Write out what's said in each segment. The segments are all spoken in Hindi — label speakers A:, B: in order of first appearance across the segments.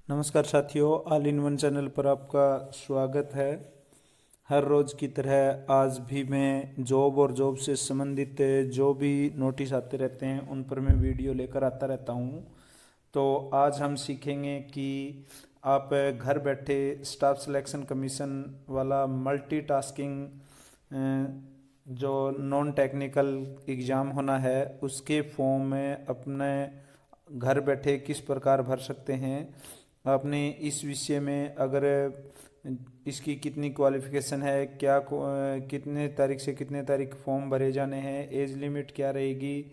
A: नमस्कार साथियों, ऑल इन वन चैनल पर आपका स्वागत है। हर रोज़ की तरह आज भी मैं जॉब और जॉब से संबंधित जो भी नोटिस आते रहते हैं उन पर मैं वीडियो लेकर आता रहता हूं। तो आज हम सीखेंगे कि आप घर बैठे स्टाफ सिलेक्शन कमीशन वाला मल्टीटास्किंग जो नॉन टेक्निकल एग्ज़ाम होना है उसके फॉर्म में अपने घर बैठे किस प्रकार भर सकते हैं। आपने इस विषय में अगर इसकी कितनी क्वालिफिकेशन है, कितने तारीख से कितने तारीख फॉर्म भरे जाने हैं, एज लिमिट क्या रहेगी,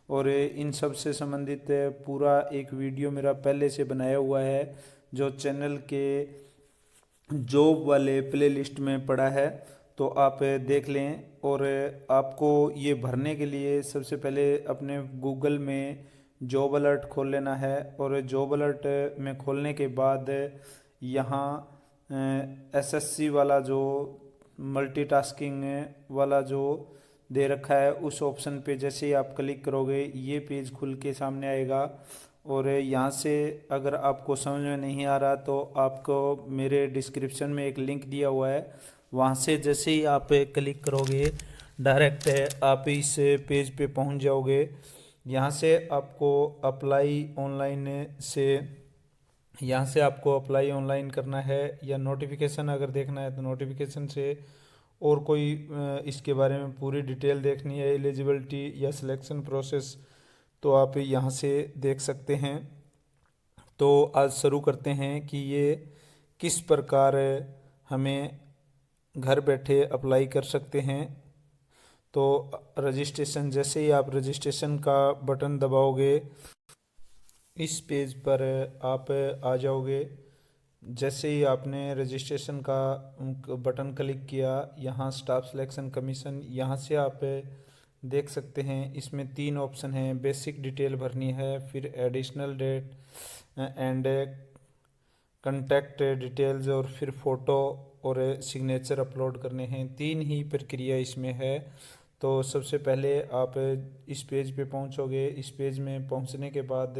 A: और इन सब से संबंधित पूरा एक वीडियो मेरा पहले से बनाया हुआ है जो चैनल के जॉब वाले प्लेलिस्ट में पड़ा है। तो आप देख लें। और आपको ये भरने के लिए सबसे पहले अपने गूगल में जॉब अलर्ट खोल लेना है। और जॉब अलर्ट में खोलने के बाद यहाँ एसएससी वाला जो मल्टीटास्किंग वाला जो दे रखा है उस ऑप्शन पे जैसे ही आप क्लिक करोगे ये पेज खुल के सामने आएगा। और यहाँ से अगर आपको समझ में नहीं आ रहा तो आपको मेरे डिस्क्रिप्शन में एक लिंक दिया हुआ है, वहाँ से जैसे ही आप क्लिक करोगे डायरेक्ट आप इस पेज पे पहुँच जाओगे। यहाँ से आपको अप्लाई ऑनलाइन से यहाँ से आपको अप्लाई ऑनलाइन करना है, या नोटिफिकेशन अगर देखना है तो नोटिफिकेशन से, और कोई इसके बारे में पूरी डिटेल देखनी है, एलिजिबिलिटी या सिलेक्शन प्रोसेस, तो आप यहाँ से देख सकते हैं। तो आज शुरू करते हैं कि ये किस प्रकार हमें घर बैठे अप्लाई कर सकते हैं। तो रजिस्ट्रेशन, जैसे ही आप रजिस्ट्रेशन का बटन दबाओगे इस पेज पर आप आ जाओगे। जैसे ही आपने रजिस्ट्रेशन का बटन क्लिक किया, यहाँ स्टाफ सिलेक्शन कमीशन, यहाँ से आप देख सकते हैं इसमें 3 ऑप्शन हैं। बेसिक डिटेल भरनी है, फिर additional date and contact details, और फिर फ़ोटो और सिग्नेचर अपलोड करने हैं। 3 ही प्रक्रिया इसमें है। तो सबसे पहले आप इस पेज पे पहुंचोगे। इस पेज में पहुंचने के बाद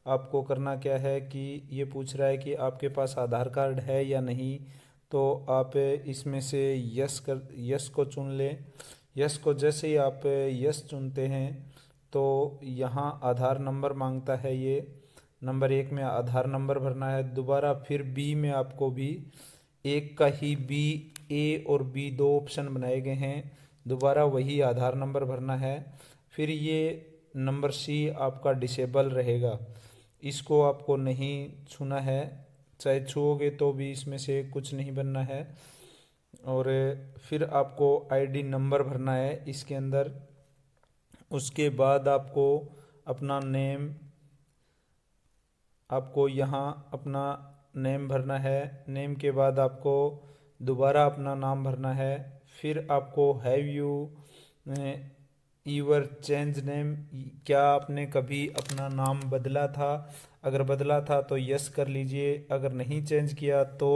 A: आपको करना क्या है कि ये पूछ रहा है कि आपके पास आधार कार्ड है या नहीं। तो आप इसमें से यस को चुन लें। यस को जैसे ही आप यस चुनते हैं तो यहाँ आधार नंबर मांगता है। ये नंबर 1 में आधार नंबर भरना है। दोबारा फिर बी में आपको भी एक का ही बी, ए और बी 2 ऑप्शन बनाए गए हैं। दोबारा वही आधार नंबर भरना है। फिर ये नंबर सी आपका डिसेबल रहेगा, इसको आपको नहीं छूना है। चाहे छूओगे तो भी इसमें से कुछ नहीं बनना है। और फिर आपको आईडी नंबर भरना है इसके अंदर। उसके बाद आपको अपना नेम, आपको यहाँ अपना नेम भरना है। नेम के बाद आपको दोबारा अपना नाम भरना है। फिर आपको हैव यू ईवर चेंज नेम, क्या आपने कभी अपना नाम बदला था। अगर बदला था तो यस कर लीजिए, अगर नहीं चेंज किया तो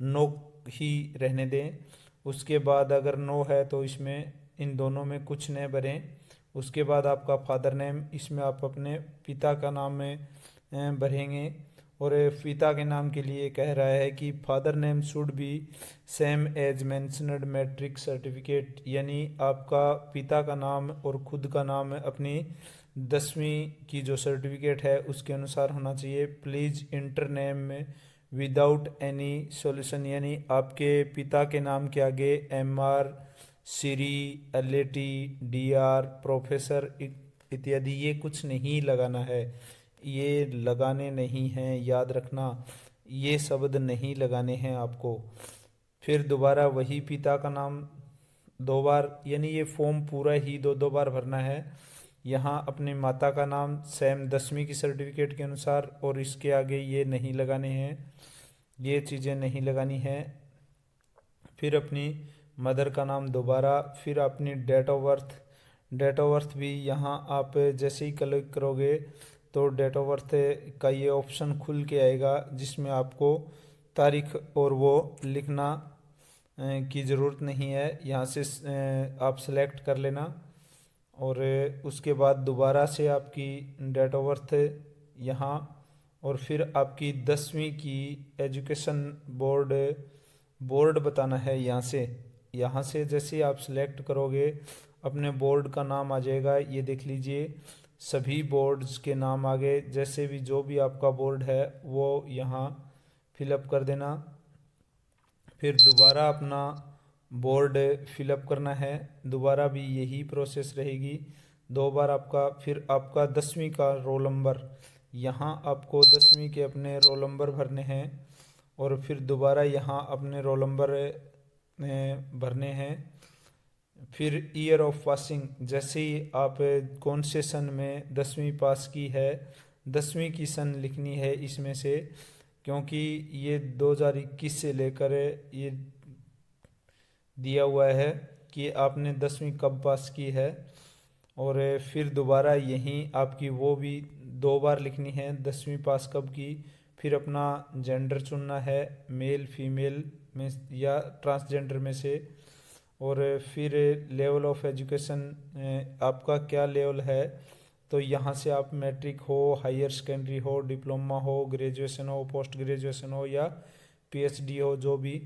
A: नो ही रहने दें। उसके बाद अगर नो है तो इसमें इन दोनों में कुछ न भरें। उसके बाद आपका फादर नेम, इसमें आप अपने पिता का नाम में भरेंगे। और पिता के नाम के लिए कह रहा है कि father name should be same as mentioned matric certificate, यानी आपका पिता का नाम और खुद का नाम अपनी 10वीं की जो सर्टिफिकेट है उसके अनुसार होना चाहिए। प्लीज़ इंटर नेम में विदाउट एनी सॉल्यूशन, यानी आपके पिता के नाम के आगे MR, Shri, LAT, DR, professor इत्यादि ये कुछ नहीं लगाना है। ये लगाने नहीं हैं, याद रखना, ये शब्द नहीं लगाने हैं आपको। फिर दोबारा वही पिता का नाम 2 बार, यानी ये फॉर्म पूरा ही 2 बार भरना है। यहाँ अपनी माता का नाम सेम 10वीं की सर्टिफिकेट के अनुसार, और इसके आगे ये नहीं लगाने हैं, ये चीज़ें नहीं लगानी हैं। फिर अपनी मदर का नाम दोबारा, फिर अपनी date of birth. Date of birth भी यहाँ आप जैसे ही क्लिक करोगे तो डेट ऑफ बर्थ का ये ऑप्शन खुल के आएगा जिसमें आपको तारीख और वो लिखना की ज़रूरत नहीं है। यहाँ से आप सेलेक्ट कर लेना। और उसके बाद दोबारा से आपकी डेट ऑफ बर्थ यहाँ और फिर आपकी 10वीं की एजुकेशन बोर्ड बताना है। यहाँ से जैसे ही आप सिलेक्ट करोगे अपने बोर्ड का नाम आ जाएगा। ये देख लीजिए सभी बोर्ड्स के नाम आ गए। जैसे भी जो भी आपका बोर्ड है वो यहाँ फिलअप कर देना। फिर दोबारा अपना बोर्ड फिलअप करना है, दोबारा भी यही प्रोसेस रहेगी 2 बार आपका। फिर आपका 10वीं का रोल नंबर, यहाँ आपको 10वीं के अपने रोल नंबर भरने हैं और फिर दोबारा यहाँ अपने रोल नंबर भरने हैं। फिर ईयर ऑफ पासिंग, जैसे ही आप कौन से सन में 10वीं पास की है, 10वीं की सन लिखनी है इसमें से, क्योंकि ये 2021 से लेकर ये दिया हुआ है कि आपने 10वीं कब पास की है। और फिर दोबारा यहीं आपकी वो भी 2 बार लिखनी है 10वीं पास कब की। फिर अपना जेंडर चुनना है, मेल फीमेल में या ट्रांसजेंडर में से। और फिर लेवल ऑफ एजुकेशन आपका क्या लेवल है, तो यहाँ से आप मैट्रिक हो, हायर सेकेंडरी हो, डिप्लोमा हो, ग्रेजुएशन हो, पोस्ट ग्रेजुएशन हो या पीएचडी हो, जो भी।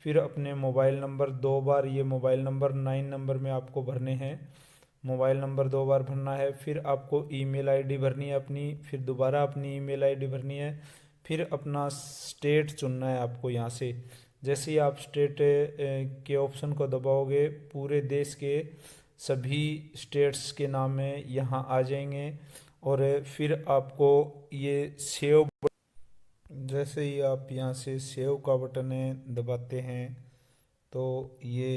A: फिर अपने मोबाइल नंबर 2 बार, ये मोबाइल नंबर 9 नंबर में आपको भरने हैं। मोबाइल नंबर 2 बार भरना है। फिर आपको ईमेल आईडी भरनी है अपनी, फिर दोबारा अपनी ईमेल आईडी भरनी है। फिर अपना स्टेट चुनना है आपको यहाँ से। जैसे ही आप स्टेट के ऑप्शन को दबाओगे पूरे देश के सभी स्टेट्स के नाम में यहाँ आ जाएंगे। और फिर आपको ये सेव, जैसे ही आप यहाँ से सेव का बटन दबाते हैं तो ये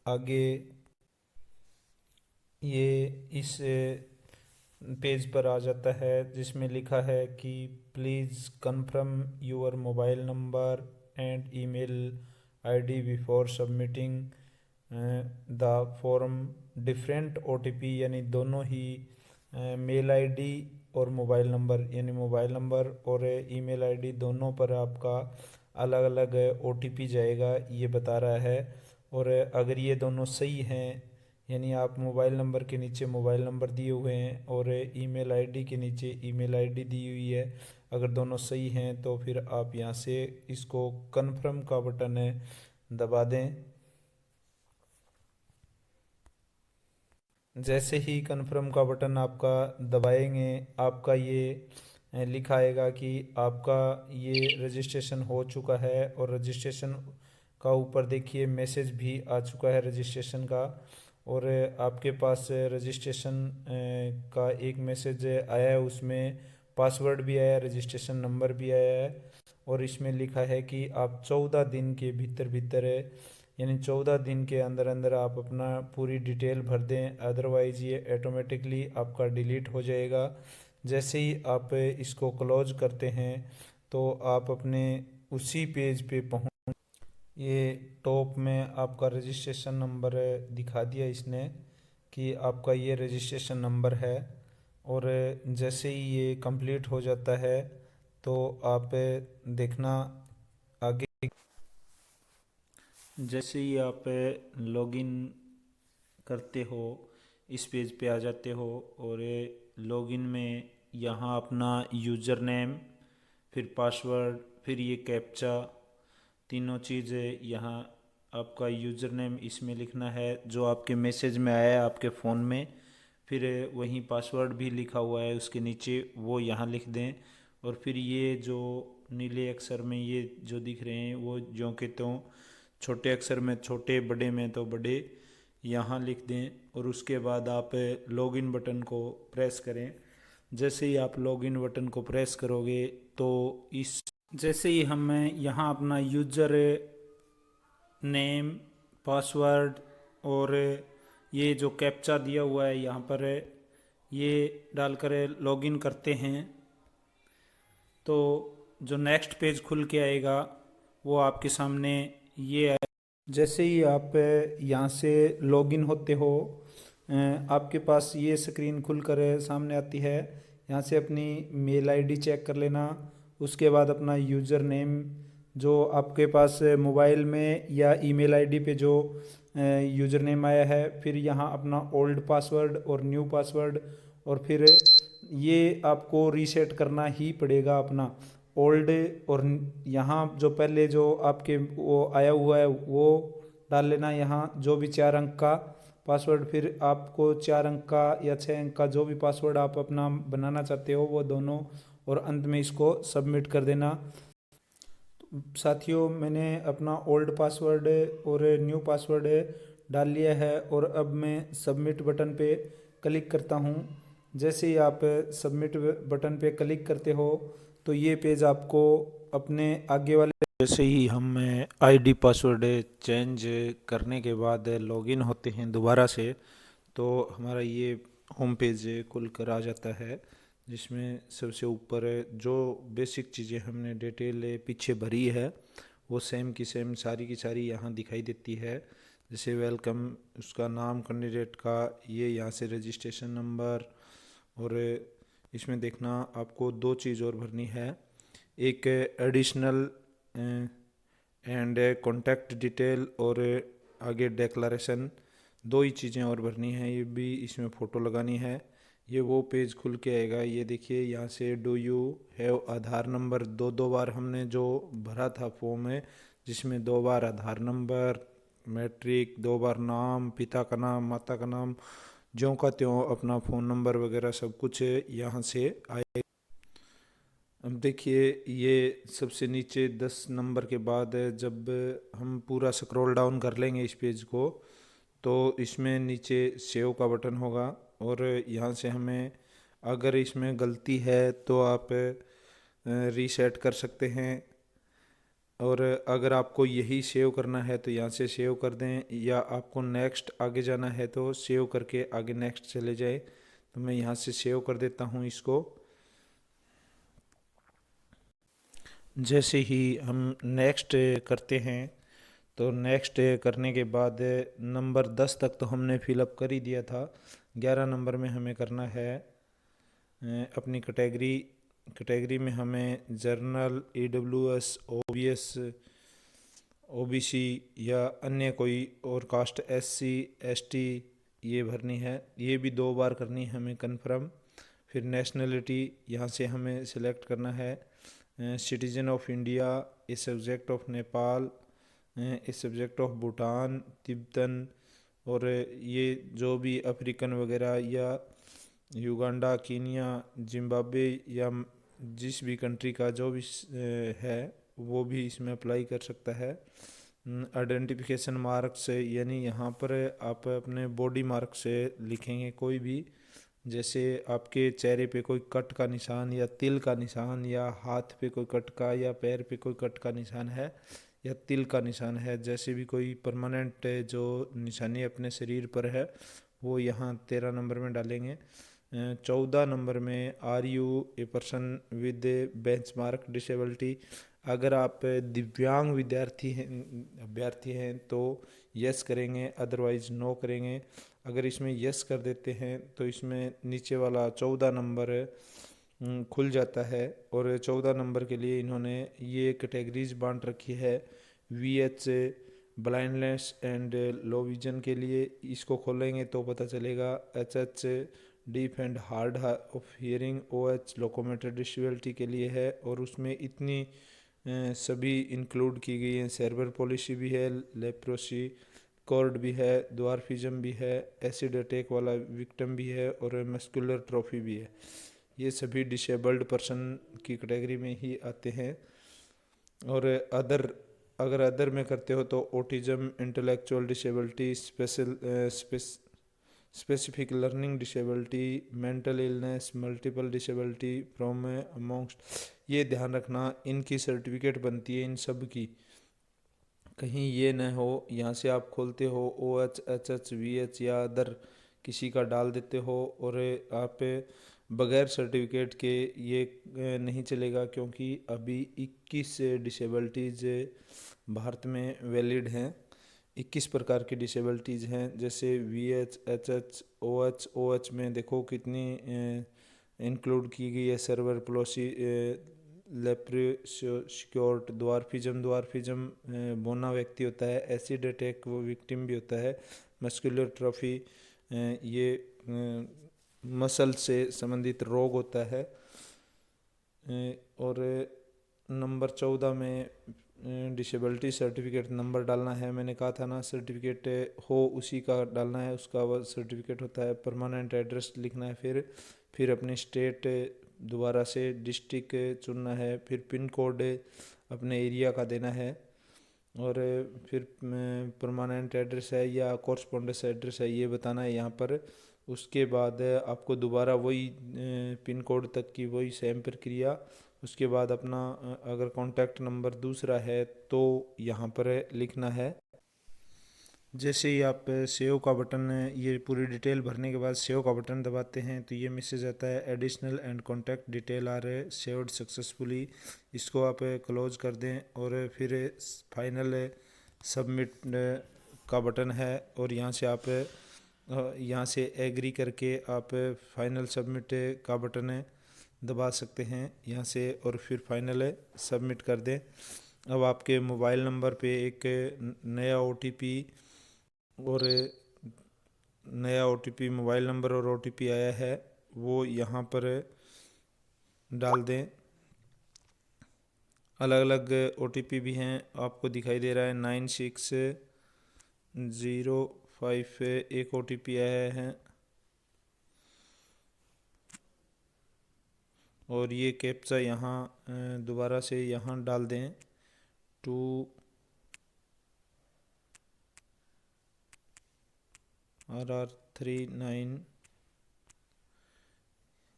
A: आगे ये इस पेज पर आ जाता है जिसमें लिखा है कि please confirm your mobile number and email ID before submitting the form. Different OTP, यानी दोनों ही मेल आईडी और मोबाइल नंबर, यानी मोबाइल नंबर और ईमेल आईडी दोनों पर आपका अलग अलग ओटीपी जाएगा, ये बता रहा है। और अगर ये दोनों सही हैं, यानी आप मोबाइल नंबर के नीचे मोबाइल नंबर दिए हुए हैं और ईमेल आईडी के नीचे ईमेल आईडी दी हुई है, अगर दोनों सही हैं तो फिर आप यहाँ से इसको कन्फर्म का बटन दबा दें। जैसे ही कन्फर्म का बटन आपका दबाएंगे आपका ये लिखा आएगा कि आपका ये रजिस्ट्रेशन हो चुका है। और रजिस्ट्रेशन का ऊपर देखिए मैसेज भी आ चुका है रजिस्ट्रेशन का। और आपके पास रजिस्ट्रेशन का एक मैसेज आया है, उसमें पासवर्ड भी आया है, रजिस्ट्रेशन नंबर भी आया है। और इसमें लिखा है कि आप 14 दिन के भीतर भीतर यानी 14 दिन के अंदर अंदर आप अपना पूरी डिटेल भर दें, अदरवाइज़ ये ऑटोमेटिकली आपका डिलीट हो जाएगा। जैसे ही आप इसको क्लोज करते हैं तो आप अपने उसी पेज पे पहुंच, ये टॉप में आपका रजिस्ट्रेशन नंबर दिखा दिया इसने कि आपका ये रजिस्ट्रेशन नंबर है। और जैसे ही ये कंप्लीट हो जाता है तो आप देखना आगे, जैसे ही आप लॉगिन करते हो इस पेज पे आ जाते हो। और लॉगिन में यहाँ अपना यूज़र नेम, फिर पासवर्ड, फिर ये कैप्चा, तीनों चीज़ें यहाँ आपका यूज़र नेम इसमें लिखना है जो आपके मैसेज में आया है आपके फ़ोन में। फिर वहीं पासवर्ड भी लिखा हुआ है उसके नीचे, वो यहाँ लिख दें। और फिर ये जो नीले अक्षर में ये जो दिख रहे हैं वो ज्यों के त्यों छोटे अक्षर में छोटे, बड़े में तो बड़े यहाँ लिख दें। और उसके बाद आप लॉगिन बटन को प्रेस करें। जैसे ही आप लॉगिन बटन को प्रेस करोगे तो इस जैसे ही हम यहाँ अपना यूज़र नेम, पासवर्ड और ये जो कैप्चा दिया हुआ है यहाँ पर ये डालकर लॉगिन करते हैं तो जो नेक्स्ट पेज खुल के आएगा वो आपके सामने ये है। जैसे ही आप यहाँ से लॉगिन होते हो आपके पास ये स्क्रीन खुलकर सामने आती है। यहाँ से अपनी मेल आईडी चेक कर लेना, उसके बाद अपना यूज़र नेम जो आपके पास मोबाइल में या ईमेल आईडी पे जो यूज़र नेम आया है, फिर यहाँ अपना ओल्ड पासवर्ड और न्यू पासवर्ड और फिर ये आपको रीसेट करना ही पड़ेगा अपना ओल्ड। और यहाँ जो पहले जो आपके वो आया हुआ है वो डाल लेना, यहाँ जो भी 4 अंक का पासवर्ड, फिर आपको 4 अंक का या 6 अंक का जो भी पासवर्ड आप अपना बनाना चाहते हो वो दोनों, और अंत में इसको सबमिट कर देना। साथियों, मैंने अपना ओल्ड पासवर्ड और न्यू पासवर्ड डाल लिया है और अब मैं सबमिट बटन पे क्लिक करता हूँ। जैसे ही आप सबमिट बटन पे क्लिक करते हो तो ये पेज आपको अपने आगे वाले, जैसे ही हम आईडी पासवर्ड चेंज करने के बाद लॉगिन होते हैं दोबारा से, तो हमारा ये होम पेज खुल कर आ जाता है, जिसमें सबसे ऊपर जो बेसिक चीज़ें हमने डिटेल पीछे भरी है वो सेम की सेम सारी की सारी यहाँ दिखाई देती है। जैसे वेलकम, उसका नाम कैंडिडेट का, ये यहाँ से रजिस्ट्रेशन नंबर, और इसमें देखना आपको 2 चीज़ और भरनी है, एक एडिशनल एंड कॉन्टैक्ट डिटेल, और आगे डेक्लारेशन। 2 ही चीज़ें और भरनी है, ये भी इसमें फ़ोटो लगानी है। ये वो पेज खुल के आएगा, ये देखिए यहाँ से do you have Aadhaar number, 2 बार हमने जो भरा था फॉर्म है, जिसमें 2 बार आधार नंबर, मैट्रिक, 2 बार नाम, पिता का नाम, माता का नाम, ज्यों का त्यों अपना फ़ोन नंबर वगैरह सब कुछ यहाँ से आए। अब देखिए ये सबसे नीचे 10 नंबर के बाद जब हम पूरा स्क्रॉल डाउन कर लेंगे इस पेज को, तो इसमें नीचे सेव का बटन होगा, और यहाँ से हमें अगर इसमें गलती है तो आप रीसेट कर सकते हैं, और अगर आपको यही सेव करना है तो यहाँ से सेव कर दें, या आपको नेक्स्ट आगे जाना है तो सेव करके आगे नेक्स्ट चले जाए। तो मैं यहाँ से सेव कर देता हूँ इसको। जैसे ही हम नेक्स्ट करते हैं, तो नेक्स्ट करने के बाद नंबर 10 तक तो हमने फिलअप कर ही दिया था, 11 नंबर में हमें करना है अपनी कैटेगरी में हमें जर्नल, EWS, OBS, OBC या अन्य कोई और कास्ट, SC, ST ये भरनी है। ये भी 2 बार करनी है हमें कन्फर्म। फिर नेशनलिटी यहाँ से हमें सिलेक्ट करना है, citizen of India, a subject of Nepal, a subject of Bhutan, Tibetan, और ये जो भी अफ्रीकन वगैरह या युगांडा, कीनिया, जिम्बाब्वे या जिस भी कंट्री का जो भी है वो भी इसमें अप्लाई कर सकता है। आइडेंटिफिकेशन मार्क से, यानी यहाँ पर आप अपने बॉडी मार्क से लिखेंगे कोई भी, जैसे आपके चेहरे पे कोई कट का निशान या तिल का निशान, या हाथ पे कोई कट का, या पैर पे कोई कट का निशान है या तिल का निशान है, जैसे भी कोई परमानेंट जो निशानी अपने शरीर पर है वो यहाँ 13 नंबर में डालेंगे। 14 नंबर में are you a person with benchmark disability, अगर आप दिव्यांग अभ्यर्थी हैं तो यस करेंगे, अदरवाइज नो करेंगे। अगर इसमें यस कर देते हैं तो इसमें नीचे वाला 14 नंबर खुल जाता है, और 14 नंबर के लिए इन्होंने ये कैटेगरीज बांट रखी है। VH blindness and low vision के लिए इसको खोलेंगे तो पता चलेगा। HH deaf and hard of hearing. OH locomotor disability के लिए है, और उसमें इतनी सभी इंक्लूड की गई हैं। सेरेब्रल पॉलिसी भी है, लेप्रोसी, कॉर्ड भी है, द्वारफिज्म भी है, एसिड अटैक वाला विक्टिम भी है, और मस्कुलर ट्रॉफी भी है। ये सभी डिसेबल्ड पर्सन की कैटेगरी में ही आते हैं। और अगर अदर में करते हो तो autism, intellectual disability, specific learning disability, mental illness, multiple disability from amongst. ये ध्यान रखना, इनकी सर्टिफिकेट बनती है इन सब की, कहीं ये न हो यहाँ से आप खोलते हो OH, HH, VH या अदर किसी का डाल देते हो, और आप बगैर सर्टिफिकेट के ये नहीं चलेगा, क्योंकि अभी 21 डिसेबिलिटीज़ भारत में वैलिड हैं। 21 प्रकार की डिसेबिलिटीज़ हैं, जैसे VH, HH, OH में देखो कितनी इंक्लूड की गई है। सर्वर प्लोसी, लेप्रोस्क्योर्ट, द्वारफिज्म बोना व्यक्ति होता है। एसिड अटैक वो विक्टिम भी होता है। मस्कुलर ट्रॉफी ये मसल से संबंधित रोग होता है। और नंबर 14 में डिसेबिलिटी सर्टिफिकेट नंबर डालना है। मैंने कहा था ना, सर्टिफिकेट हो उसी का डालना है, उसका वह सर्टिफिकेट होता है। परमानेंट एड्रेस लिखना है, फिर अपनी स्टेट दोबारा से डिस्ट्रिक्ट चुनना है, फिर पिन कोड अपने एरिया का देना है, और फिर परमानेंट एड्रेस है या कॉरस्पॉन्डेंस एड्रेस है ये बताना है यहाँ पर। उसके बाद आपको दोबारा वही पिन कोड तक की वही सेम प्रक्रिया। उसके बाद अपना अगर कॉन्टैक्ट नंबर दूसरा है तो यहाँ पर लिखना है। जैसे ही आप सेव का बटन, ये पूरी डिटेल भरने के बाद सेव का बटन दबाते हैं तो ये मैसेज आता है, additional and contact detail are saved successfully. इसको आप क्लोज कर दें और फिर फाइनल सबमिट का बटन है, और यहाँ से आप यहाँ से एग्री करके आप फाइनल सबमिट का बटन दबा सकते हैं यहाँ से, और फिर फाइनल सबमिट कर दें। अब आपके मोबाइल नंबर पे एक नया OTP और नया OTP मोबाइल नंबर और OTP आया है, वो यहाँ पर डाल दें। अलग अलग OTP भी हैं, आपको दिखाई दे रहा है 9605 एक OTP आया है, और ये कैप्चा यहाँ दोबारा से यहाँ डाल दें 2RR39।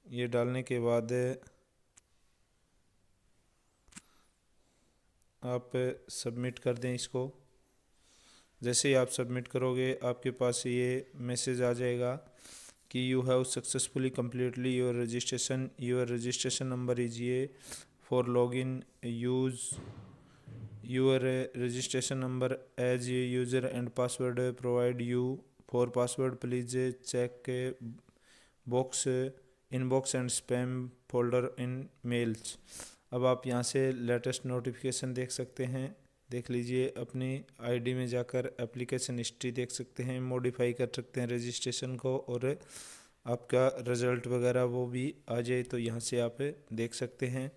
A: ये डालने के बाद आप सबमिट कर दें इसको। जैसे ही आप सबमिट करोगे आपके पास ये मैसेज आ जाएगा कि you have successfully completely your registration number is ये for login use your registration number as a user and password provide you for password please check box inbox and spam folder in mails. अब आप यहाँ से लेटेस्ट नोटिफिकेशन देख सकते हैं, देख लीजिए। अपनी आईडी में जाकर एप्लीकेशन हिस्ट्री देख सकते हैं, मॉडिफाई कर सकते हैं रजिस्ट्रेशन को, और आपका रिज़ल्ट वगैरह वो भी आ जाए तो यहाँ से आप देख सकते हैं।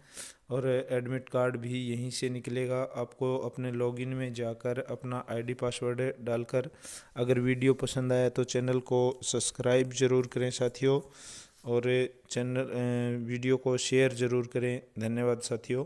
A: और एडमिट कार्ड भी यहीं से निकलेगा। आपको अपने लॉगिन में जाकर अपना आईडी पासवर्ड डालकर, अगर वीडियो पसंद आया तो चैनल को सब्सक्राइब ज़रूर करें साथियों, और वीडियो को शेयर ज़रूर करें। धन्यवाद साथियों।